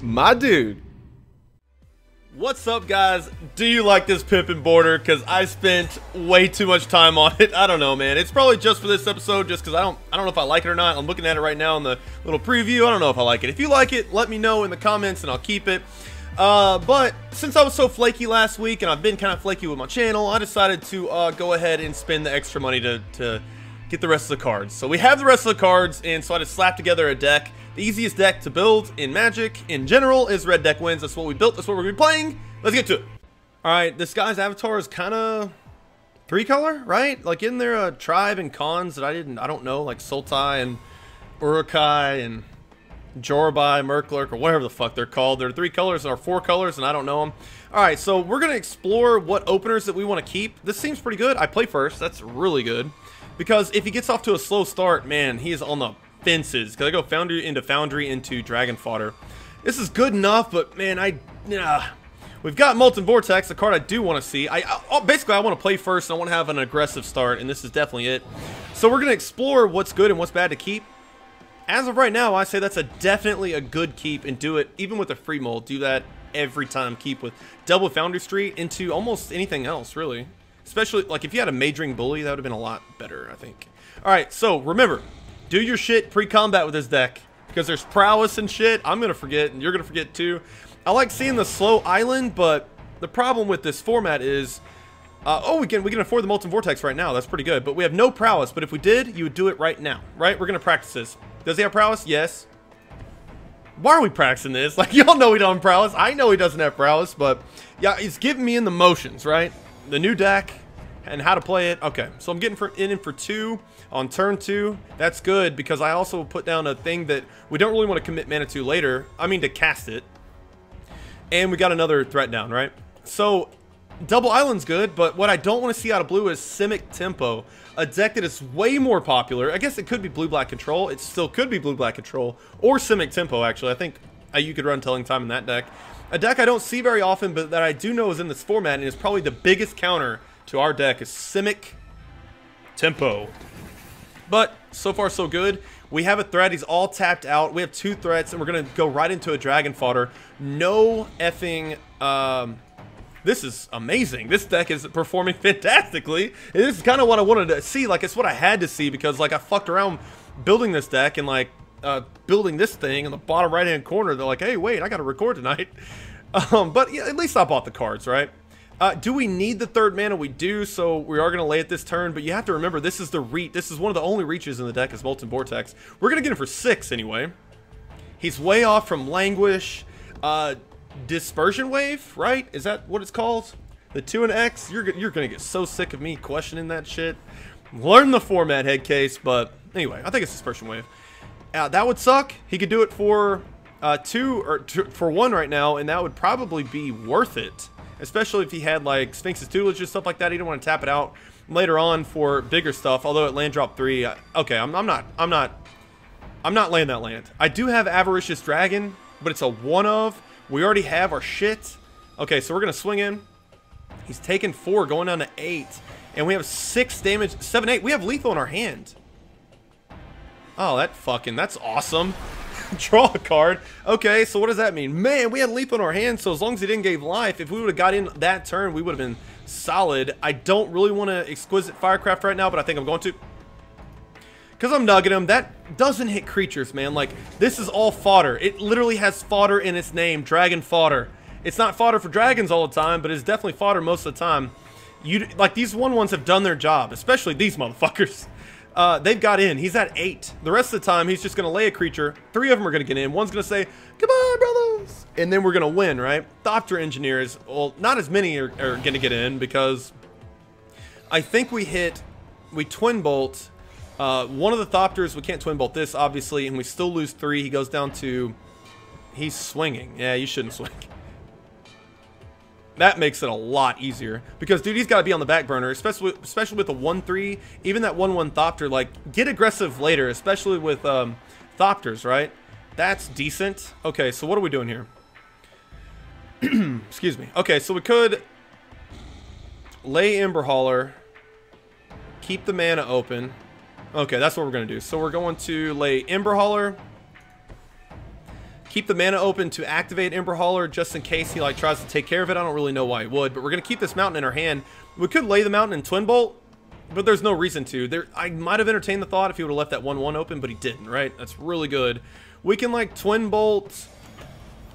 My dude. What's up, guys? Do you like this pimpin' border? Because I spent way too much time on it. I don't know, man. It's probably just for this episode, just because I don't know if I like it or not. I'm looking at it right now in the little preview. I don't know if I like it. If you like it, let me know in the comments and I'll keep it. But since I was so flaky last week and I've been kind of flaky with my channel, I decided to go ahead and spend the extra money to get the rest of the cards. So we have the rest of the cards, and so I just slapped together a deck. The easiest deck to build in Magic in general is red deck wins. That's what we built. That's what we're going to be playing. Let's get to it. All right, this guy's avatar is kind of 3-color, right? Like, isn't there a tribe and cons that I don't know, like Sultai and Urukai and Jorubai, Murklurk, or whatever the fuck they're called. They're 3 colors or 4 colors, and I don't know them. All right, so we're going to explore what openers that we want to keep. This seems pretty good. I play first. That's really good. Because if he gets off to a slow start, man, he is on the fences. Because I go Foundry into Dragon Fodder. This is good enough, but man, we've got Molten Vortex, the card I do want to see. Basically, I want to play first, and I want to have an aggressive start, and this is definitely it. So we're going to explore what's good and what's bad to keep. As of right now, I say that's definitely a good keep, and do it even with a free mold. Do that every time. Keep with double Foundry Street into almost anything else, really. Especially, like, if you had a Mage Ring Bully, that would have been a lot better, I think. Alright, so, remember, do your shit pre-combat with this deck. Because there's prowess and shit. I'm going to forget, and you're going to forget too. I like seeing the slow island, but the problem with this format is... we can afford the Molten Vortex right now. That's pretty good. But we have no prowess. But if we did, you would do it right now. Right? We're going to practice this. Does he have prowess? Yes. Why are we practicing this? Like, y'all know he don't have prowess. I know he doesn't have prowess, but... yeah, he's giving me in the motions, right? The new deck and how to play it. Okay, so I'm getting in for 2 on turn 2. That's good because I also put down a thing that we don't really want to commit mana to later. I mean, to cast it. And we got another threat down, right? So double island's good, but what I don't want to see out of blue is Simic Tempo, a deck that is way more popular. I guess it could be blue-black control. It still could be blue-black control or Simic Tempo, actually. I think you could run Telling Time in that deck. A deck I don't see very often, but that I do know is in this format, and is probably the biggest counter to our deck, is Simic Tempo. But, so far so good. We have a threat. He's all tapped out. We have 2 threats, and we're going to go right into a Dragon Fodder. No effing... this is amazing. This deck is performing fantastically. And this is kind of what I wanted to see. Like, it's what I had to see, because, like, I fucked around building this deck, and, like, building this thing in the bottom right hand corner. They're like, hey, wait, I gotta record tonight. But yeah, at least I bought the cards, right? Do we need the 3rd mana? We do, so we are gonna lay it this turn, but you have to remember, this is the reach. This is one of the only reaches in the deck is Molten Vortex. We're gonna get him for 6 anyway. He's way off from Languish. Dispersion Wave, right? Is that what it's called? The 2 and X? You're gonna get so sick of me questioning that shit. Learn the format, head case, but anyway, I think it's Dispersion Wave. That would suck. He could do it for 2 or for 1 right now, and that would probably be worth it. Especially if he had like Sphinx's Tutelage or stuff like that. He didn't want to tap it out later on for bigger stuff. Although at land drop 3, okay, I'm not laying that land. I do have Avaricious Dragon, but it's a 1-of. We already have our shit. Okay, so we're gonna swing in. He's taking 4, going down to 8, and we have 6 damage, 7-8. We have lethal in our hand. Oh, that's awesome. Draw a card. Okay, so what does that mean? Man, we had lethal in our hand, so as long as he didn't give life, if we would have got in that turn, we would have been solid. I don't really want to Exquisite Firecraft right now, but I think I'm going to. Because I'm nugging him. That doesn't hit creatures, man. Like, this is all fodder. It literally has fodder in its name. Dragon Fodder. It's not fodder for dragons all the time, but it's definitely fodder most of the time. Like, these 1/1s have done their job, especially these motherfuckers. They've got in. He's at 8. The rest of the time, he's just going to lay a creature. 3 of them are going to get in. One's going to say, goodbye, brothers. And then we're going to win, right? Thopter Engineers, well, not as many are going to get in because I think we Twin Bolt. One of the Thopters, we can't Twin Bolt this, obviously, and we still lose 3. He goes down to... he's swinging. Yeah, you shouldn't swing. That makes it a lot easier. Because, dude, he's got to be on the back burner, especially with the 1-3. Even that 1/1 Thopter, like, get aggressive later, especially with Thopters, right? That's decent. Okay, so what are we doing here? Excuse me. Okay, so we could lay Ember Hauler, keep the mana open. Okay, that's what we're going to do. So we're going to lay Ember Hauler, Keep the mana open to activate Ember Hauler just in case he like tries to take care of it. I don't really know why he would, but we're going to keep this mountain in our hand. We could lay the mountain in Twin Bolt, but there's no reason to. I might have entertained the thought if he would have left that 1/1 open, but he didn't, right? That's really good. We can like Twin Bolt.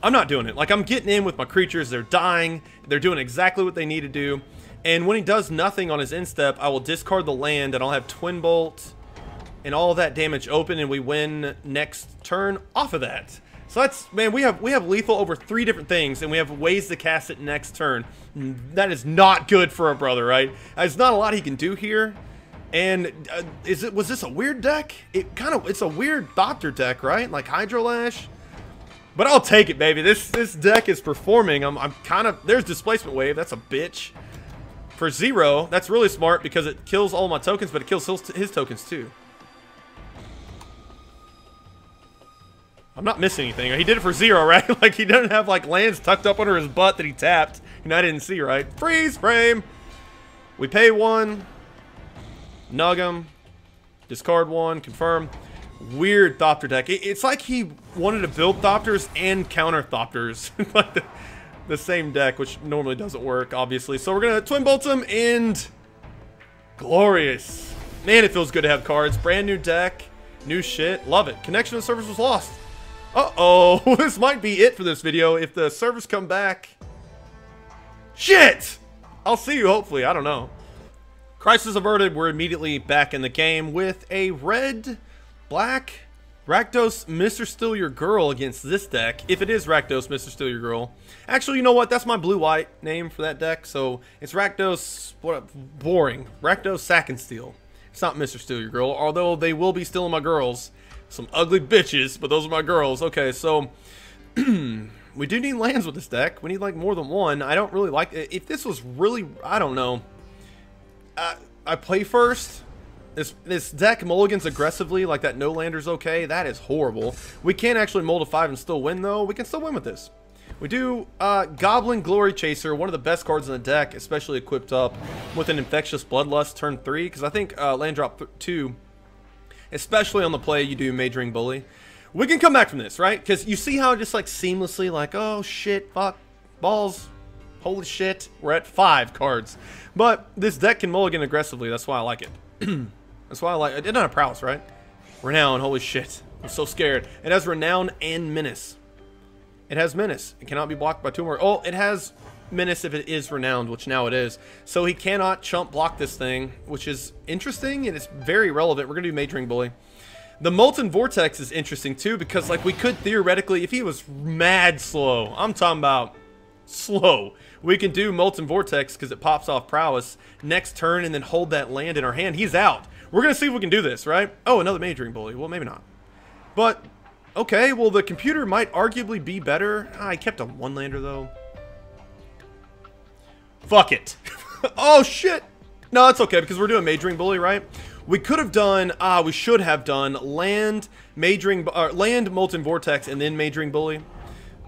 I'm not doing it. Like, I'm getting in with my creatures. They're dying. They're doing exactly what they need to do. And when he does nothing on his instep, I will discard the land and I'll have Twin Bolt and all that damage open, and we win next turn off of that. So that's, man, we have lethal over 3 different things, and we have ways to cast it next turn. That is not good for a brother, right? There's not a lot he can do here. And was this a weird deck? It's a weird Doctor deck, right? Like Hydrolash. But I'll take it, baby. This deck is performing. There's Displacement Wave. That's a bitch. For 0, that's really smart because it kills all my tokens, but it kills his tokens too. I'm not missing anything. He did it for 0, right? Like, he doesn't have, like, lands tucked up under his butt that he tapped. And I didn't see, right? Freeze frame! We pay 1. Nug him. Discard 1. Confirm. Weird Thopter deck. It's like he wanted to build Thopters and counter Thopters. Like the same deck, which normally doesn't work, obviously. So we're going to Twin Bolt him, and... glorious. Man, it feels good to have cards. Brand new deck. New shit. Love it. Connection to the service was lost. Uh-oh, this might be it for this video. If the servers come back... shit! I'll see you, hopefully. I don't know. Crisis averted. We're immediately back in the game with a red-black Rakdos Mr. Steal Your Girl against this deck. If it is Rakdos Mr. Steal Your Girl. Actually, you know what? That's my blue-white name for that deck. So, it's Rakdos... what? Boring. Rakdos Sack and Steal. It's not Mr. Steal Your Girl, although they will be stealing my girls. Some ugly bitches, but those are my girls. Okay, so we do need lands with this deck. We need like more than 1. I don't really like it. If this was really, I don't know. I play first. This deck mulligans aggressively, like that no lander's okay. That is horrible. We can't actually mold a 5 and still win though. We can still win with this. We do Goblin Glory Chaser, one of the best cards in the deck, especially equipped up with an Infectious Bloodlust turn 3, because I think land drop 2. Especially on the play, you do Mage Ring Bully. We can come back from this, right? Because you see how just like seamlessly, like, oh shit, fuck, balls, holy shit, we're at 5 cards. But this deck can mulligan aggressively. That's why I like it. That's why I like it. It doesn't have prowess, right? Renown, holy shit. I'm so scared. It has Renown and Menace. It has Menace. It cannot be blocked by 2 more. Oh, it has Menace if it is Renowned, which now it is. So he cannot chump block this thing, which is interesting and it's very relevant. We're going to do Mage Ring Bully. The Molten Vortex is interesting too because like we could theoretically, if he was mad slow, I'm talking about slow, we can do Molten Vortex because it pops off prowess next turn and then hold that land in our hand. He's out. We're going to see if we can do this, right? Oh, another Mage Ring Bully. Well, maybe not. But, okay, well the computer might arguably be better. I kept a 1-lander though. Fuck it. Oh, shit. No, it's okay, because we're doing Mage Ring Bully, right? We could have done, we should have done land, land Molten Vortex, and then Mage Ring Bully.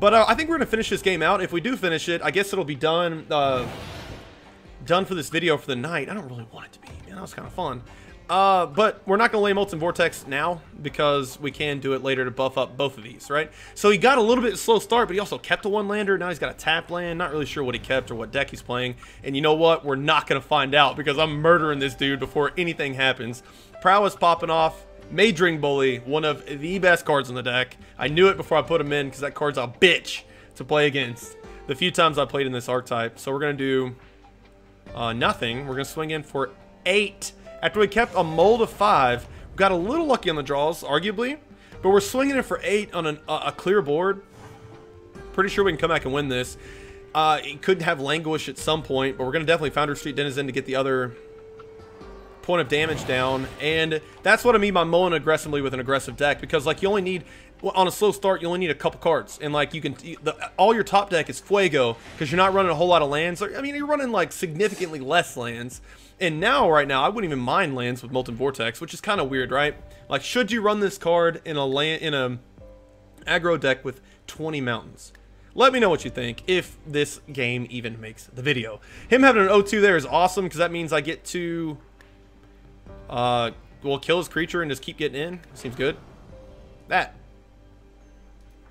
But I think we're going to finish this game out. If we do finish it, I guess it'll be done, done for this video for the night. I don't really want it to be, man. That was kind of fun. But we're not going to lay Molten Vortex now because we can do it later to buff up both of these, right? So he got a little bit of slow start, but he also kept a 1-lander. Now he's got a tap land. Not really sure what he kept or what deck he's playing. And you know what? We're not going to find out because I'm murdering this dude before anything happens. Prowess popping off. Mage Ring Bully, one of the best cards in the deck. I knew it before I put him in because that card's a bitch to play against the few times I played in this archetype. So we're going to do nothing. We're going to swing in for 8. After we kept a mold of 5, we got a little lucky on the draws, arguably, but we're swinging it for 8 on a clear board. Pretty sure we can come back and win this. It could have Languish at some point, but we're going to definitely Foundry Street Denizen to get the other point of damage down. And that's what I mean by mulling aggressively with an aggressive deck, because like you only need, on a slow start, you only need a couple cards, and like you can, all your top deck is Fuego because you're not running a whole lot of lands. I mean, you're running like significantly less lands. And now, right now, I wouldn't even mind lands with Molten Vortex, which is kind of weird, right? Like, should you run this card in a aggro deck with 20 mountains? Let me know what you think, if this game even makes the video. Him having an 0-2 there is awesome, because that means I get to, well, kill his creature and just keep getting in. Seems good. That.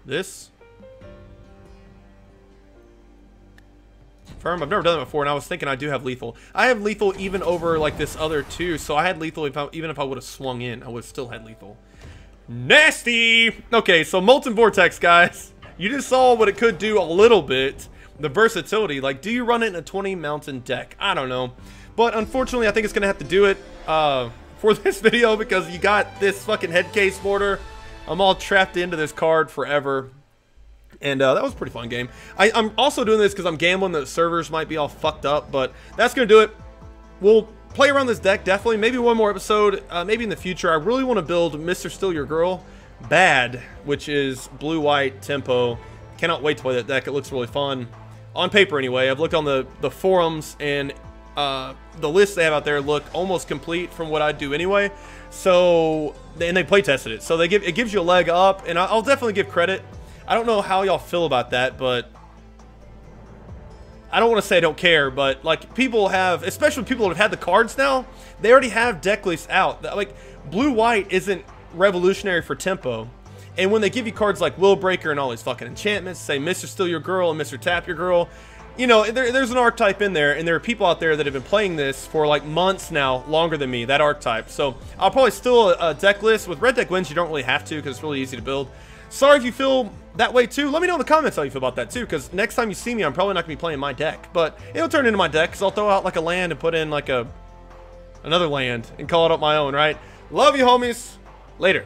This. Firm. I've never done it before, and I was thinking I do have lethal. I have lethal even over like this other two, so I had lethal even if I would have swung in, I would have still had lethal. Nasty! Okay, so Molten Vortex, guys. You just saw what it could do a little bit. The versatility. Like, do you run it in a 20 mountain deck? I don't know. But unfortunately, I think it's going to have to do it for this video because you got this fucking head case border. I'm all trapped into this card forever. And that was a pretty fun game. I'm also doing this because I'm gambling that the servers might be all fucked up. But that's going to do it. We'll play around this deck, definitely. Maybe one more episode. Maybe in the future. I really want to build Mr. Steal Your Girl Bad, which is blue-white tempo. Cannot wait to play that deck. It looks really fun. On paper, anyway. I've looked on the forums, and the lists they have out there look almost complete from what I do anyway. So, and they play tested it. So it gives you a leg up, and I'll definitely give credit. I don't know how y'all feel about that, but I don't want to say I don't care, but like people have, especially people that have had the cards now, they already have deck lists out. Like blue-white isn't revolutionary for tempo. And when they give you cards like Will Breaker and all these fucking enchantments, say Mr. Steal Your Girl and Mr. Tap Your Girl, you know, there's an archetype in there, and there are people out there that have been playing this for like months now, longer than me, that archetype. So I'll probably steal a deck list. With Red Deck Wins, you don't really have to because it's really easy to build. Sorry if you feel that way too. Let me know in the comments how you feel about that too, because next time you see me, I'm probably not going to be playing my deck. But it'll turn into my deck because I'll throw out like a land and put in like another land and call it up my own, right? Love you, homies. Later.